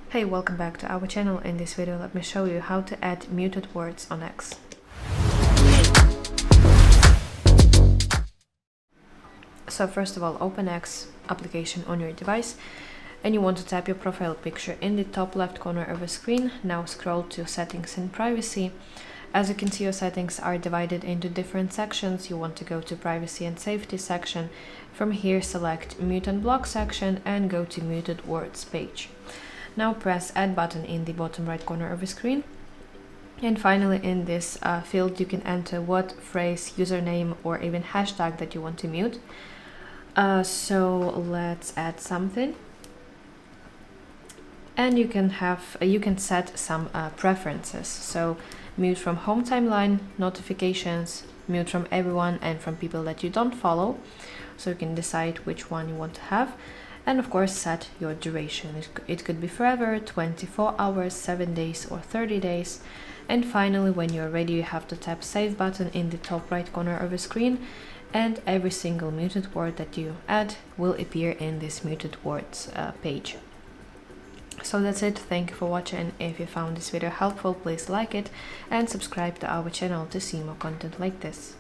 Hey, welcome back to our channel. In this video, let me show you how to add muted words on X. So first of all, open X application on your device and you want to tap your profile picture in the top left corner of the screen. Now scroll to settings and privacy. As you can see, your settings are divided into different sections. You want to go to privacy and safety section. From here, select mute and block section and go to muted words page. Now press add button in the bottom right corner of the screen. And finally, in this field, you can enter what phrase, username, or even hashtag that you want to mute. So let's add something. And you can set some preferences. So mute from home timeline, notifications, mute from everyone and from people that you don't follow. So you can decide which one you want to have. And of course, set your duration. It could be forever, 24 hours, 7 days, or 30 days. And finally, when you're ready, you have to tap save button in the top right corner of the screen. And every single muted word that you add will appear in this muted words page. So that's it. Thank you for watching. If you found this video helpful, please like it and subscribe to our channel to see more content like this.